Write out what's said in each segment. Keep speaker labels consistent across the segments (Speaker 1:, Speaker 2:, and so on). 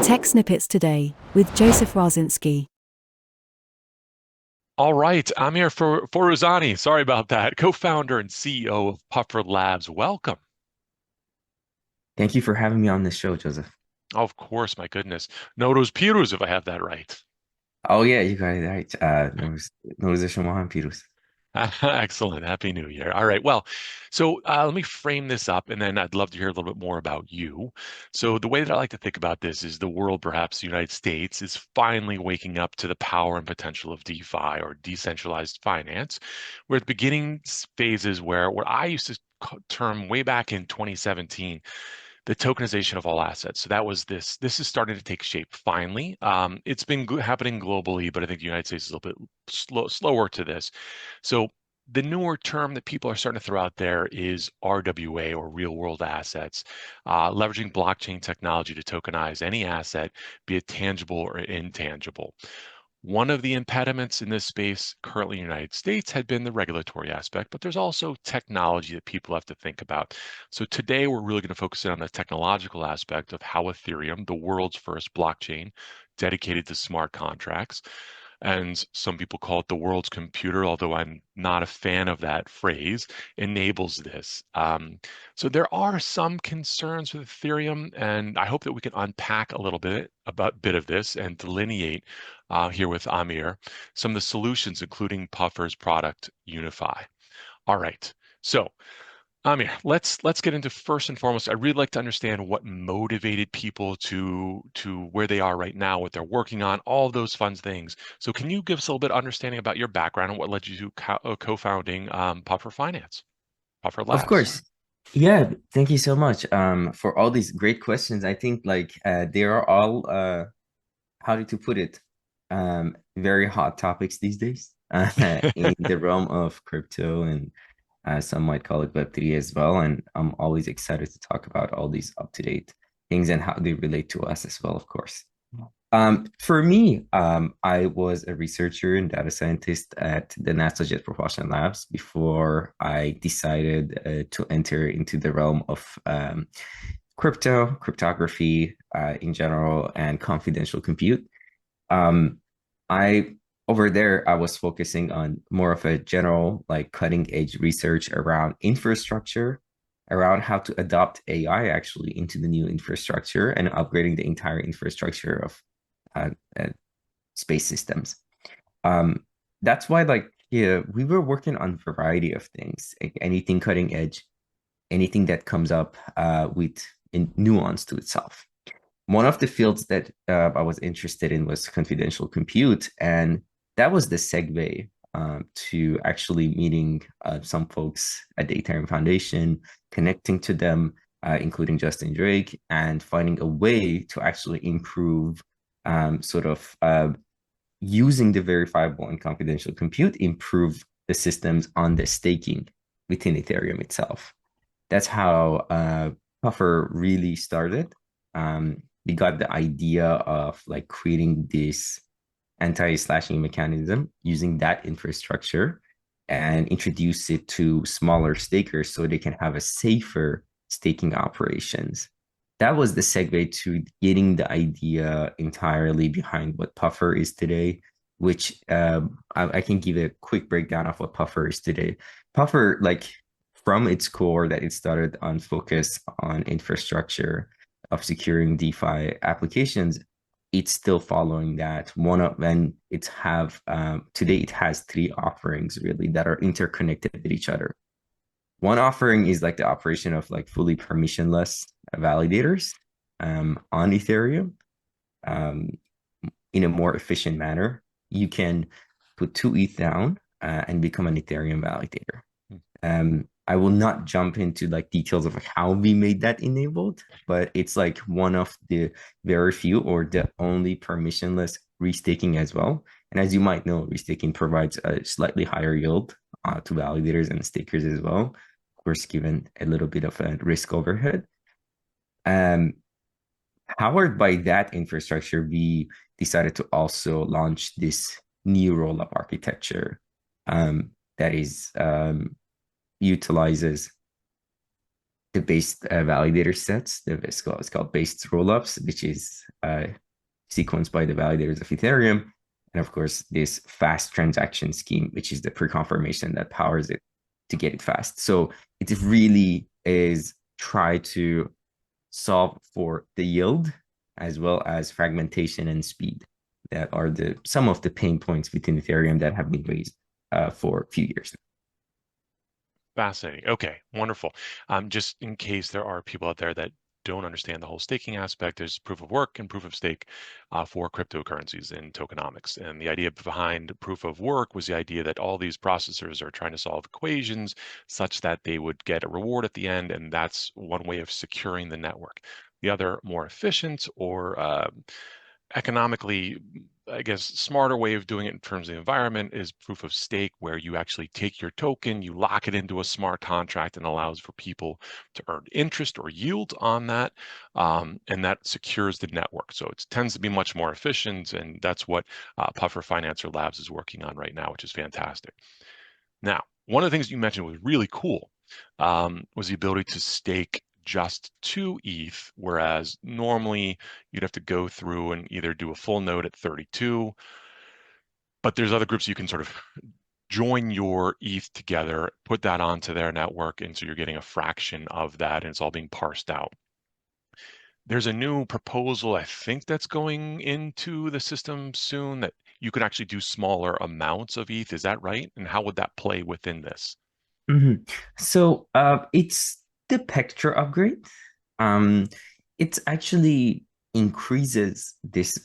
Speaker 1: Tech Snippets Today with Joseph Raczynski.
Speaker 2: All right, Amir Forouzani, sorry about that, co-founder and CEO of Puffer Labs. Welcome.
Speaker 3: Thank you for having me on this show, Joseph.
Speaker 2: Of course, my goodness. Nodos Pirus, if I have that right.
Speaker 3: Oh yeah, you got it right. Notification Mohan Pirus.
Speaker 2: Excellent. Happy New Year. All right. Well, so let me frame this up, and then I'd love to hear a little bit more about you. So the way that I like to think about this is the world, perhaps the United States, is finally waking up to the power and potential of DeFi or decentralized finance. We're at the beginning phases where what I used to term way back in 2017 the tokenization of all assets. So that was this. This is starting to take shape finally. It's been happening globally, but I think the United States is a little bit slower to this. So the newer term that people are starting to throw out there is RWA or real world assets, leveraging blockchain technology to tokenize any asset, be it tangible or intangible. One of the impediments in this space currently in the United States had been the regulatory aspect, but there's also technology that people have to think about. So today we're really going to focus in on the technological aspect of how Ethereum, the world's first blockchain dedicated to smart contracts, and some people call it the world's computer, although I'm not a fan of that phrase, enables this. So there are some concerns with Ethereum, and I hope that we can unpack a little bit of this and delineate here with Amir some of the solutions, including Puffer's product, UniFi. All right, so Amir, let's get into first and foremost. I'd really like to understand what motivated people to where they are right now, what they're working on, all of those fun things. So can you give us a little bit of understanding about your background and what led you to co-founding Puffer Finance, Puffer
Speaker 3: Of
Speaker 2: Labs?
Speaker 3: course. Yeah, thank you so much for all these great questions. I think they are all how to put it very hot topics these days in the realm of crypto and some might call it Web3 as well. And I'm always excited to talk about all these up-to-date things and how they relate to us as well, of course. For me, I was a researcher and data scientist at the NASA Jet Propulsion Labs before I decided to enter into the realm of cryptography in general, and confidential compute. Um, I over there, I was focusing on more of a general, like cutting edge research around infrastructure, around how to adopt AI actually into the new infrastructure and upgrading the entire infrastructure of uh, uh, space systems. Um, that's why, yeah, we were working on a variety of things, like anything cutting edge, anything that comes up with in nuance to itself. One of the fields that I was interested in was confidential compute, and that was the segue to actually meeting some folks at the Ethereum Foundation, connecting to them, including Justin Drake, and finding a way to actually improve using the verifiable and confidential compute, improve the systems on the staking within Ethereum itself. That's how Puffer really started. We got the idea of like creating this anti-slashing mechanism using that infrastructure and introduce it to smaller stakers so they can have a safer staking operations. That was the segue to getting the idea entirely behind what Puffer is today, which I can give a quick breakdown of what Puffer is today. Puffer, like from its core, that it started on focus on infrastructure of securing DeFi applications, it's still following that. One of and it's have today it has three offerings really that are interconnected with each other. One offering is like the operation of like fully permissionless validators on Ethereum um, in a more efficient manner. You can put 2 ETH down and become an Ethereum validator. I will not jump into like details of how we made that enabled, but it's like one of the very few or the only permissionless restaking as well. And as you might know, restaking provides a slightly higher yield to validators and stakers as well. Of course, given a little bit of a risk overhead. Um, Powered by that infrastructure, we decided to also launch this new rollup architecture that is utilizes the based validator sets. It's called based rollups, which is sequenced by the validators of Ethereum. And of course, this fast transaction scheme, which is the pre-confirmation that powers it to get it fast. So it really is try to solve for the yield as well as fragmentation and speed that are some of the pain points within Ethereum that have been raised for a few years.
Speaker 2: Fascinating. Okay, wonderful. Just in case there are people out there that don't understand the whole staking aspect, there's proof of work and proof of stake for cryptocurrencies in tokenomics. And the idea behind proof of work was the idea that all these processors are trying to solve equations such that they would get a reward at the end, and that's one way of securing the network. The other, more efficient or economically, I guess, smarter way of doing it in terms of the environment is proof of stake, where you actually take your token, you lock it into a smart contract, and allows for people to earn interest or yield on that, and that secures the network. So it tends to be much more efficient, and that's what Puffer Financer Labs is working on right now, which is fantastic. Now, one of the things you mentioned was really cool, was the ability to stake just 2 ETH, whereas normally you'd have to go through and either do a full node at 32, but there's other groups you can sort of join your ETH together, put that onto their network, and so you're getting a fraction of that, and it's all being parsed out. There's a new proposal, I think, that's going into the system soon that you can actually do smaller amounts of ETH. Is that right? And how would that play within this?
Speaker 3: So it's the Pectra upgrade. Um, it actually increases this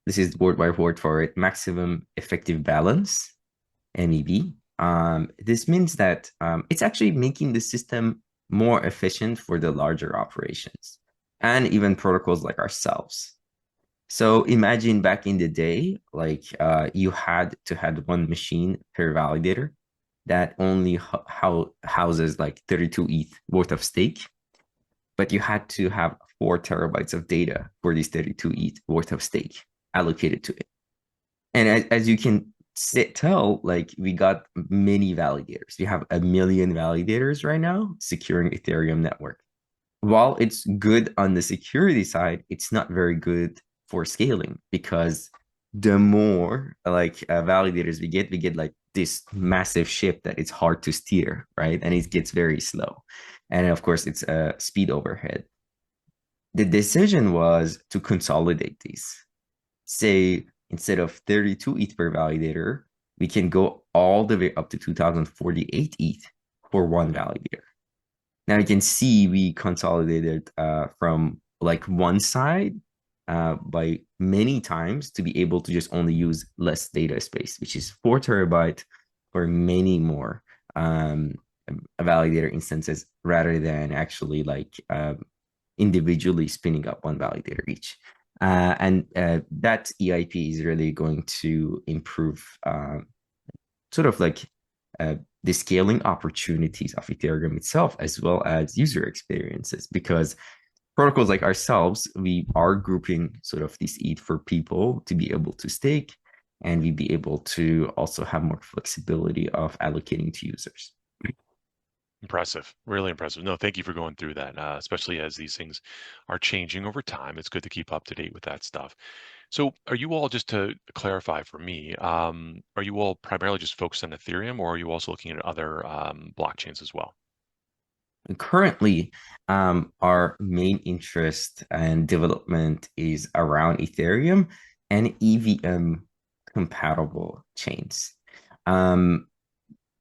Speaker 3: is word by word for it, maximum effective balance, MEB. This means that it's actually making the system more efficient for the larger operations and even protocols like ourselves. So imagine back in the day, like you had to have one machine per validator that only houses like 32 ETH worth of stake, but you had to have 4 terabytes of data for these 32 ETH worth of stake allocated to it. And as you can tell, like we got many validators. We have 1 million validators right now securing Ethereum network. While it's good on the security side, it's not very good for scaling, because the more like validators we get like this massive ship that it's hard to steer, right? And it gets very slow. And of course, it's a speed overhead. The decision was to consolidate these. Say, instead of 32 ETH per validator, we can go all the way up to 2048 ETH for one validator. Now you can see we consolidated from like one side by many times to be able to just only use less data space, which is 4 terabyte for many more validator instances, rather than actually like individually spinning up one validator each. And that EIP is really going to improve sort of like the scaling opportunities of Ethereum itself, as well as user experiences, because protocols like ourselves, we are grouping sort of this ETH for people to be able to stake, and we be able to also have more flexibility of allocating to users.
Speaker 2: Impressive, really impressive. No, thank you for going through that, especially as these things are changing over time. It's good to keep up to date with that stuff. So are you all, just to clarify for me, are you all primarily just focused on Ethereum, or are you also looking at other blockchains as well?
Speaker 3: And currently, our main interest and development is around Ethereum and EVM compatible chains.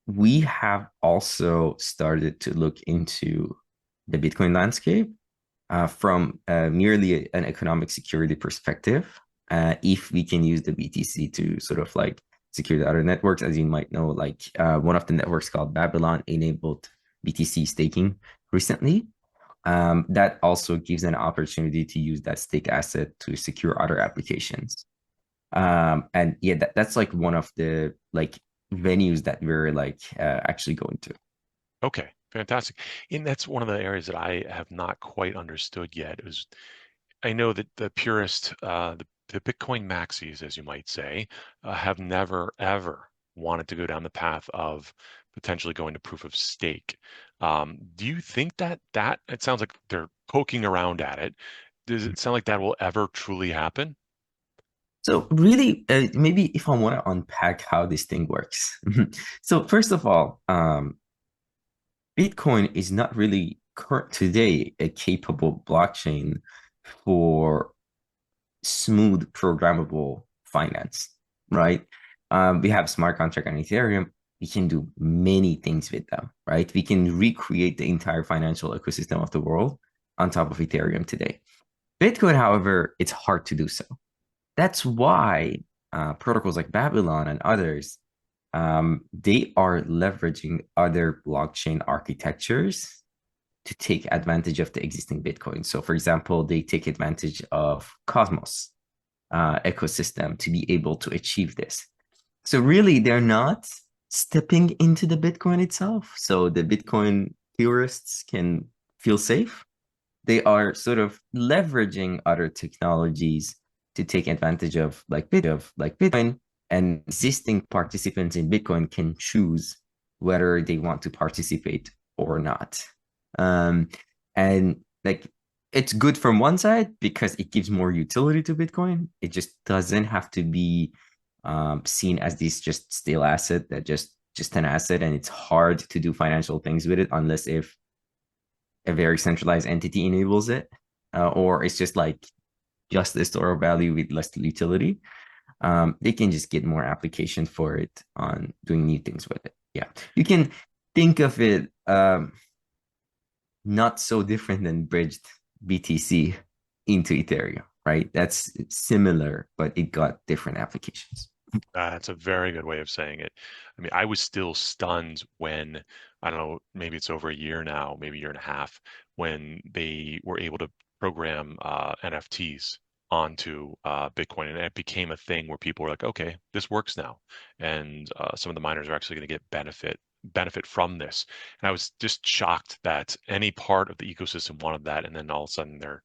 Speaker 3: We have also started to look into the Bitcoin landscape from merely an economic security perspective. If we can use the BTC to sort of like secure the other networks, as you might know, like one of the networks called Babylon enabled BTC staking recently. That also gives an opportunity to use that stake asset to secure other applications. And yeah, that's like one of the like venues that we're like actually going to.
Speaker 2: Okay, fantastic. And that's one of the areas that I have not quite understood yet. Is I know that the purist, the Bitcoin maxis, as you might say, have never ever wanted to go down the path of potentially going to proof of stake. Do you think that it sounds like they're poking around at it? Does it sound like that will ever truly happen?
Speaker 3: So really, maybe if I want to unpack how this thing works. So first of all, Bitcoin is not really today a capable blockchain for smooth programmable finance, right? We have smart contract on Ethereum. We can do many things with them, right? We can recreate the entire financial ecosystem of the world on top of Ethereum today. Bitcoin, however, it's hard to do so. That's why protocols like Babylon and others, they are leveraging other blockchain architectures to take advantage of the existing Bitcoin. So, for example, they take advantage of Cosmos ecosystem to be able to achieve this. So, really, they're not stepping into the Bitcoin itself. So, the Bitcoin purists can feel safe. They are sort of leveraging other technologies to take advantage of like Bitcoin, and existing participants in Bitcoin can choose whether they want to participate or not. Um, and like it's good from one side because it gives more utility to Bitcoin. It just doesn't have to be seen as this just stale asset that just an asset, and it's hard to do financial things with it unless if a very centralized entity enables it, or it's just like just a store of value with less utility. They can just get more application for it on doing new things with it. Yeah, you can think of it not so different than bridged BTC into Ethereum, right? That's similar, but it got different applications.
Speaker 2: That's a very good way of saying it. I mean, I was still stunned when, I don't know, maybe it's over a year now, maybe a year and a half, when they were able to program NFTs onto Bitcoin, and it became a thing where people were like, okay, this works now, and some of the miners are actually going to get benefit from this. And I was just shocked that any part of the ecosystem wanted that, and then all of a sudden they're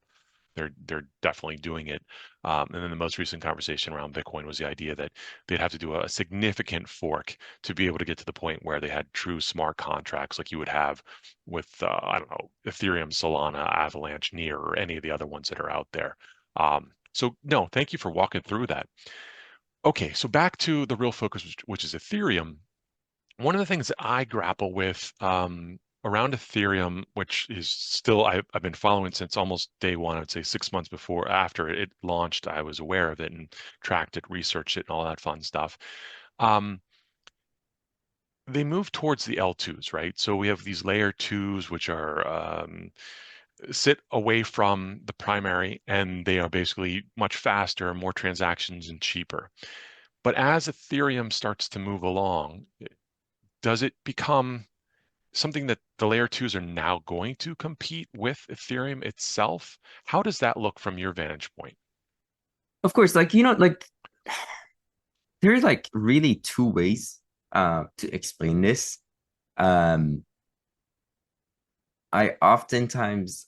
Speaker 2: definitely doing it. And then the most recent conversation around Bitcoin was the idea that they'd have to do a significant fork to be able to get to the point where they had true smart contracts like you would have with, I don't know, Ethereum, Solana, Avalanche, Near, or any of the other ones that are out there. So no, thank you for walking through that. Okay, so back to the real focus, which is Ethereum. One of the things that I grapple with around Ethereum, which is still I've been following since almost day one. I would say 6 months before after it launched, I was aware of it and tracked it, researched it, and all that fun stuff. Um, they move towards the L2s, right? So we have these layer twos, which are sit away from the primary, and they are basically much faster, more transactions, and cheaper. But as Ethereum starts to move along, does it become something that the layer twos are now going to compete with Ethereum itself? How does that look from your vantage point?
Speaker 3: Of course, like there's like really two ways to explain this. Um, I oftentimes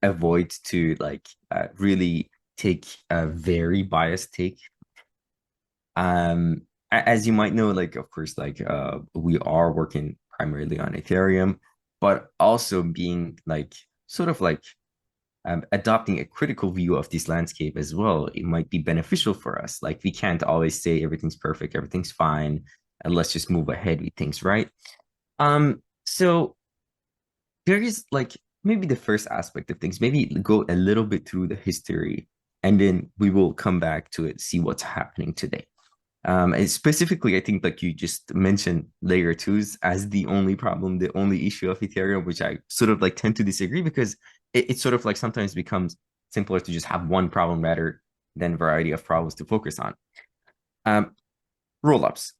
Speaker 3: avoid to like really take a very biased take. As you might know, like of course, like we are working primarily on Ethereum, but also being like sort of like adopting a critical view of this landscape as well. It might be beneficial for us. Like we can't always say everything's perfect, everything's fine, and let's just move ahead with things, right? So there is like maybe the first aspect of things, maybe go a little bit through the history, and then we will come back to it, see what's happening today. And specifically, I think like you just mentioned layer twos as the only problem, the only issue of Ethereum, which I sort of like tend to disagree because it sort of like sometimes becomes simpler to just have one problem rather than a variety of problems to focus on. Um, Rollups.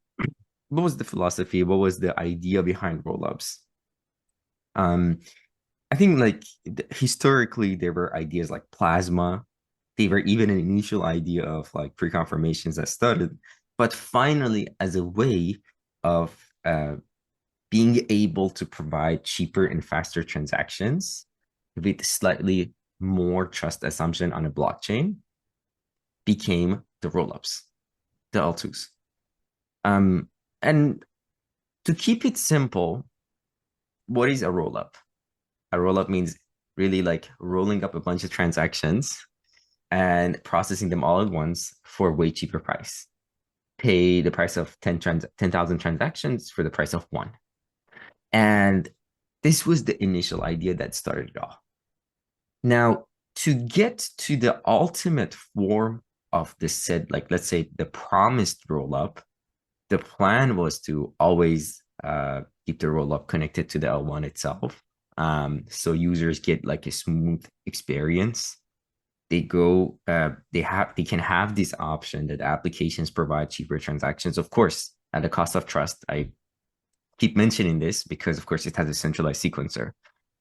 Speaker 3: What was the philosophy? What was the idea behind rollups? Um, I think like historically there were ideas like plasma. They were even an initial idea of like pre-confirmations that started, but finally as a way of being able to provide cheaper and faster transactions with slightly more trust assumption on a blockchain became the rollups, the L2s. And to keep it simple, what is a rollup? A rollup means really like rolling up a bunch of transactions and processing them all at once for way cheaper price. Pay the price of 10,000 transactions for the price of one. And this was the initial idea that started it all. Now, to get to the ultimate form of the said, like, let's say the promised rollup, the plan was to always keep the rollup connected to the L1 itself. So users get like a smooth experience. They can have this option that applications provide cheaper transactions, of course, at the cost of trust. I keep mentioning this because, of course, it has a centralized sequencer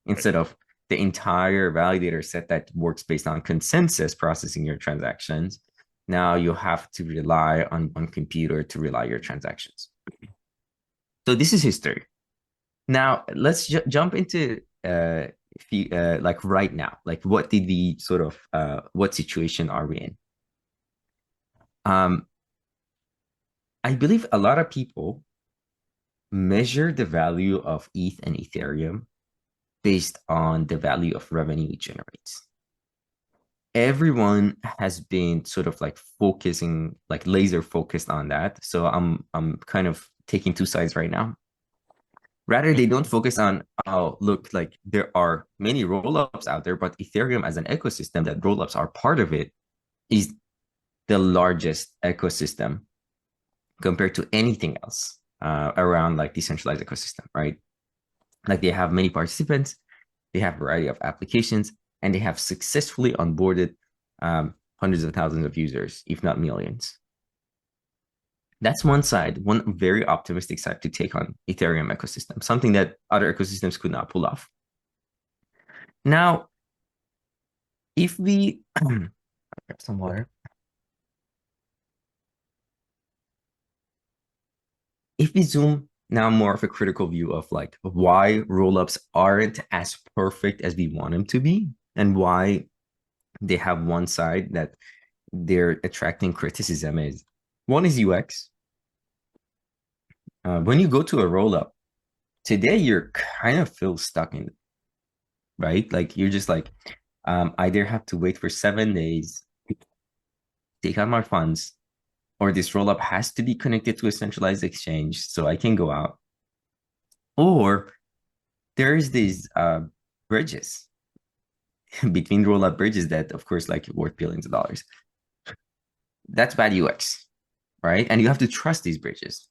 Speaker 3: instead of the entire validator set that works based on consensus processing your transactions. Now you have to rely on computer to rely your transactions. So this is history. Now let's jump into like right now. Like what did we sort of what situation are we in? I believe a lot of people measure the value of ETH and Ethereum based on the value of revenue it generates. Everyone has been sort of like focusing, like laser focused on that. So I'm kind of taking two sides right now. Rather, they don't focus on, oh, look, like there are many rollups out there, but Ethereum as an ecosystem that rollups are part of it is the largest ecosystem compared to anything else around like decentralized ecosystem, right? Like they have many participants, they have a variety of applications, and they have successfully onboarded hundreds of thousands of users, if not millions. That's one side, one very optimistic side to take on Ethereum ecosystem, something that other ecosystems could not pull off. Now, if we grab some water. If we zoom now more of a critical view of like why rollups aren't as perfect as we want them to be, and why they have one side that they're attracting criticism is, one is UX. When you go to a rollup, today you're kind of feel stuck in it, right? Like you're just like, either have to wait for 7 days, take out my funds, or this rollup has to be connected to a centralized exchange so I can go out. Or there's these bridges between rollup bridges that, of course, like worth billions of dollars. That's bad UX, right? And you have to trust these bridges.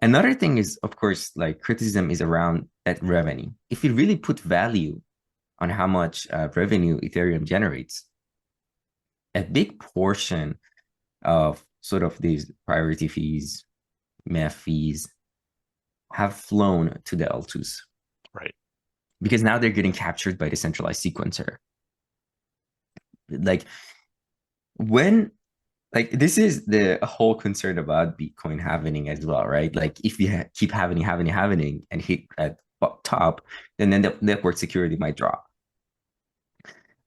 Speaker 3: Another thing is, of course, like criticism is around that revenue. If you really put value on how much revenue Ethereum generates, a big portion of sort of these priority fees, MEF fees, have flown to the L2s.
Speaker 2: Right.
Speaker 3: Because now they're getting captured by the centralized sequencer. Like when, like this is the whole concern about Bitcoin halvening as well, right? Like if you keep halvening and hit at top, then the network security might drop.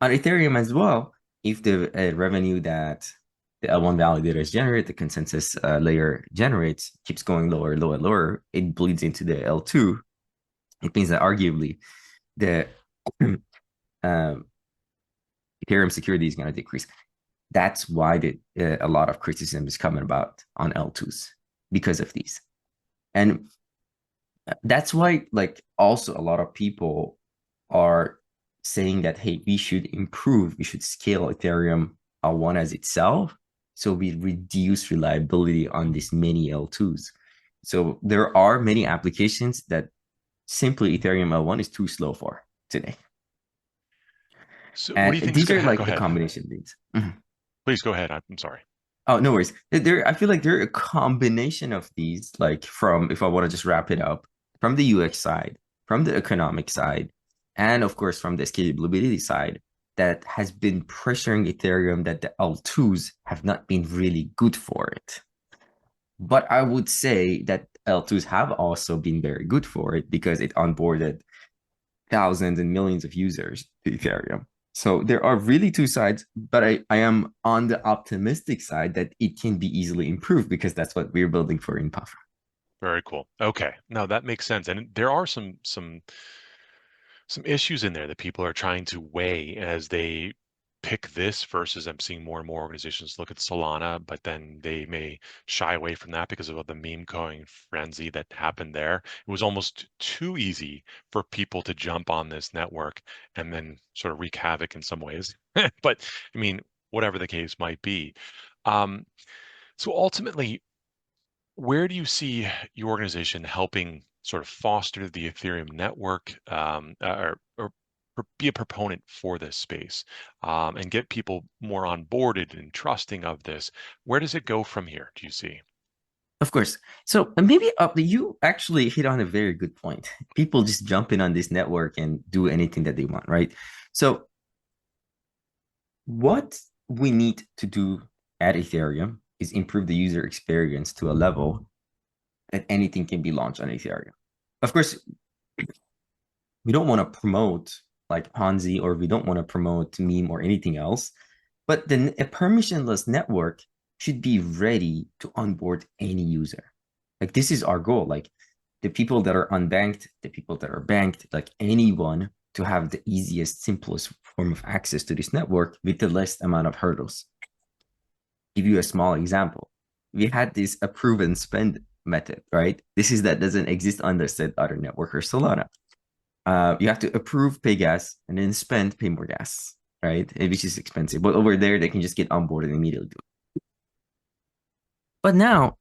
Speaker 3: On Ethereum as well, if the revenue that the L1 validators generate, the consensus layer generates, keeps going lower, it bleeds into the L2. It means that arguably the Ethereum security is going to decrease. That's why a lot of criticism is coming about on L2s because of these. And that's why, like, also a lot of people are saying that, hey, we should scale Ethereum L1 as itself, so we reduce reliability on these many L2s. So there are many applications that simply Ethereum L1 is too slow for today.
Speaker 2: So
Speaker 3: and
Speaker 2: what do you think?
Speaker 3: These are like
Speaker 2: Go
Speaker 3: a
Speaker 2: ahead.
Speaker 3: combination of things.
Speaker 2: Please go ahead. I'm sorry.
Speaker 3: Oh, no worries. I feel like they're a combination of these, like from, if I want to just wrap it up, from the UX side, from the economic side, and of course from the scalability side, that has been pressuring Ethereum that the L2s have not been really good for it. But I would say that L2s have also been very good for it because it onboarded thousands and millions of users to Ethereum. So there are really two sides, but I am on the optimistic side that it can be easily improved because that's what we're building for in Puffer.
Speaker 2: Very cool. Okay. No, that makes sense. And there are some issues in there that people are trying to weigh as they pick this versus I'm seeing more and more organizations look at Solana, but then they may shy away from that because of the meme coin frenzy that happened there. It was almost too easy for people to jump on this network and then sort of wreak havoc in some ways. But I mean, whatever the case might be. Um, so ultimately, where do you see your organization helping sort of foster the Ethereum network, or be a proponent for this space, and get people more onboarded and trusting of this? Where does it go from here, do you see?
Speaker 3: Of course. So maybe you actually hit on a very good point. People just jump in on this network and do anything that they want, right? So what we need to do at Ethereum is improve the user experience to a level that anything can be launched on Ethereum. Of course, we don't want to promote like Ponzi, or we don't want to promote meme or anything else, but then a permissionless network should be ready to onboard any user. Like this is our goal. Like the people that are unbanked, the people that are banked, like anyone to have the easiest, simplest form of access to this network with the least amount of hurdles. Give you a small example. We had this approve and spend method, right? This is that doesn't exist on the said other network or Solana. You have to approve, pay gas, and then spend, pay more gas, right? Which is expensive. But over there, they can just get onboarded and immediately do it. But now,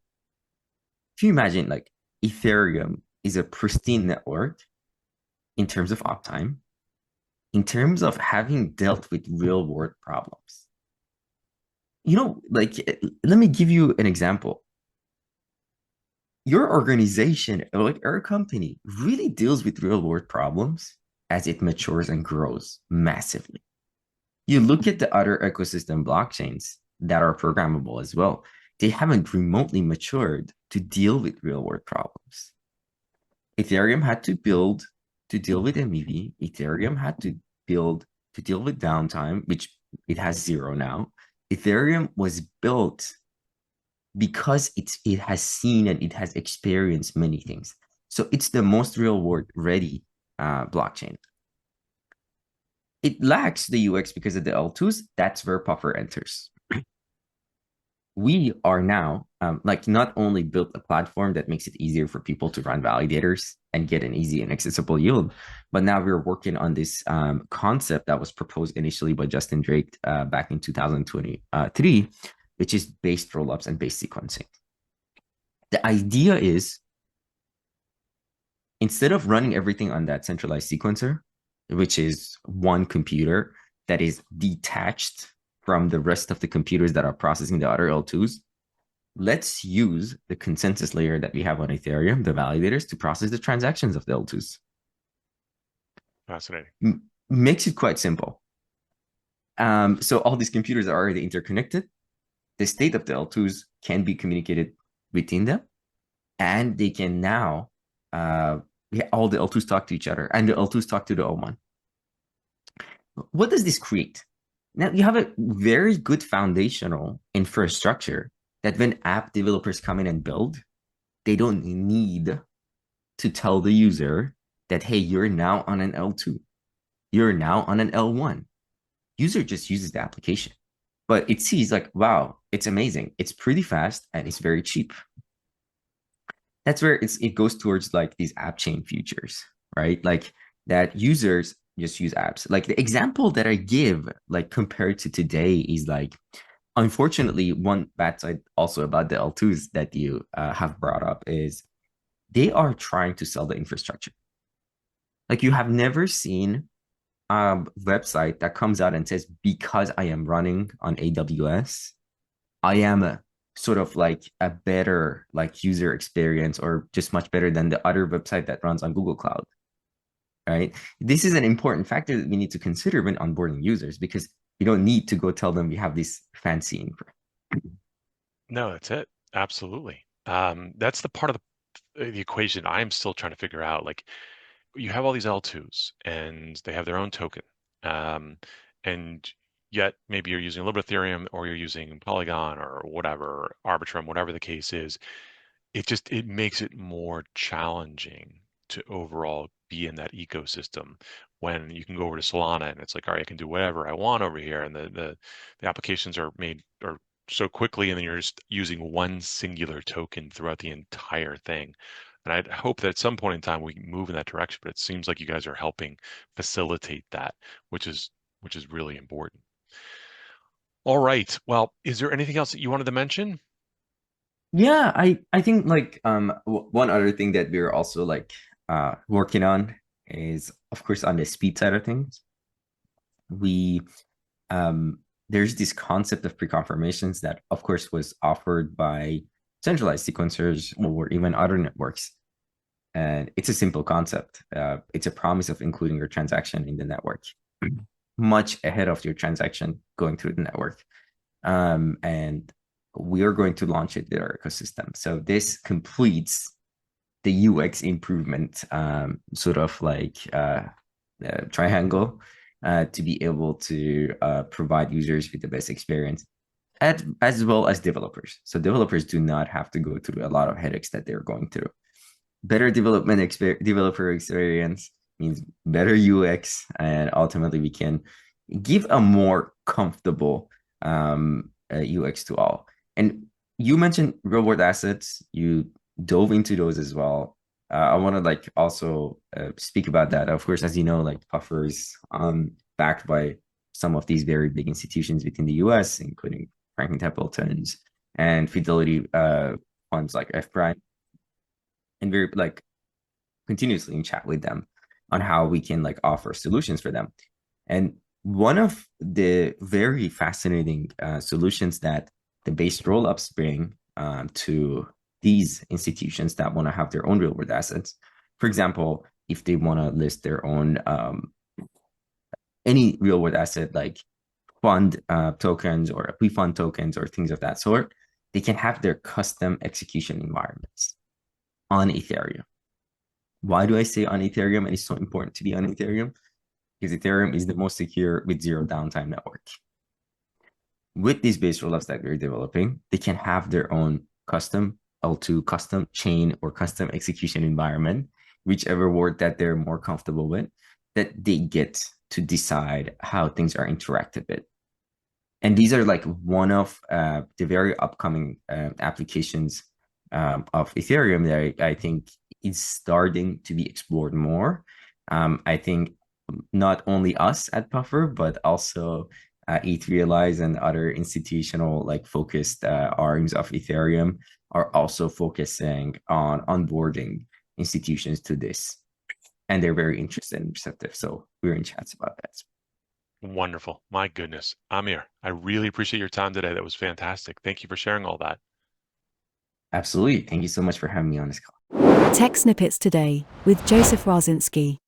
Speaker 3: if you imagine like Ethereum is a pristine network in terms of uptime, in terms of having dealt with real world problems. Like, let me give you an example. Your organization, like our company, really deals with real world problems as it matures and grows massively. You look at the other ecosystem blockchains that are programmable as well, they haven't remotely matured to deal with real world problems. Ethereum had to build to deal with MEV. Ethereum had to build to deal with downtime, which it has zero now. Ethereum was built because it has seen and it has experienced many things. So it's the most real world ready blockchain. It lacks the UX because of the L2s. That's where Puffer enters. We are now like not only built a platform that makes it easier for people to run validators and get an easy and accessible yield, but now we're working on this concept that was proposed initially by Justin Drake back in 2023, which is based rollups and base sequencing. The idea is instead of running everything on that centralized sequencer, which is one computer that is detached from the rest of the computers that are processing the other L2s, let's use the consensus layer that we have on Ethereum, the validators, to process the transactions of the L2s.
Speaker 2: Fascinating.
Speaker 3: Makes it quite simple. So all these computers are already interconnected. The state of the L2s can be communicated within them, and they can now, all the L2s talk to each other, and the L2s talk to the O1. What does this create? Now you have a very good foundational infrastructure that when app developers come in and build, they don't need to tell the user that, hey, you're now on an L2. You're now on an L1. User just uses the application. But it sees like, wow, it's amazing. It's pretty fast and it's very cheap. That's where it goes towards like these app chain futures, right? Like that users just use apps. Like the example that I give, like compared to today, is like, unfortunately, one bad side also about the L2s that you have brought up is they are trying to sell the infrastructure. Like you have never seen a website that comes out and says, because I am running on AWS, I am sort of like a better like user experience or just much better than the other website that runs on Google Cloud. Right? This is an important factor that we need to consider when onboarding users, because you don't need to go tell them we have this fancy infra.
Speaker 2: No, that's it. Absolutely. That's the part of the equation I'm still trying to figure out. Like you have all these L2s and they have their own token. And yet maybe you're using a little bit of Ethereum or you're using Polygon or whatever, Arbitrum, whatever the case is. it makes it more challenging to overall be in that ecosystem when you can go over to Solana and it's like, all right, I can do whatever I want over here, and the applications are made or so quickly, and then you're just using one singular token throughout the entire thing. And I'd hope that at some point in time we can move in that direction, but it seems like you guys are helping facilitate that, which is really important. All right. Well, is there anything else that you wanted to mention?
Speaker 3: Yeah, I think like one other thing that we're also like working on is, of course, on the speed side of things. We there's this concept of pre-confirmations that, of course, was offered by centralized sequencers or even other networks. And it's a simple concept. It's a promise of including your transaction in the network much ahead of your transaction going through the network. And we are going to launch it in our ecosystem. So this completes the UX improvement, sort of like triangle, to be able to provide users with the best experience, as well as developers. So developers do not have to go through a lot of headaches that they're going through. Better developer experience means better UX, and ultimately we can give a more comfortable UX to all. And you mentioned real world assets. You dove into those as well. I want to like also speak about that. Of course, as you know, like Puffer is backed by some of these very big institutions within the US, including Franklin Templeton's and Fidelity funds like F Prime, and we're like continuously in chat with them on how we can like offer solutions for them. And one of the very fascinating solutions that the base rollups bring to these institutions that want to have their own real world assets, for example, if they want to list their own any real world asset like fund tokens or pre-fund tokens or things of that sort, they can have their custom execution environments on Ethereum. Why do I say on Ethereum? And it's so important to be on Ethereum because Ethereum is the most secure with zero downtime network. With these base rollups that we're developing, they can have their own custom L2, custom chain, or custom execution environment, whichever word that they're more comfortable with, that they get to decide how things are interacted with. And these are like one of the very upcoming applications of Ethereum that I think is starting to be explored more. I think not only us at Puffer, but also Etherealize and other institutional like focused arms of Ethereum are also focusing on onboarding institutions to this. And they're very interested and receptive. So we're in chats about that.
Speaker 2: Wonderful. My goodness. Amir, I really appreciate your time today. That was fantastic. Thank you for sharing all that.
Speaker 3: Absolutely. Thank you so much for having me on this call.
Speaker 1: Tech Snippets Today with Joseph Raczynski.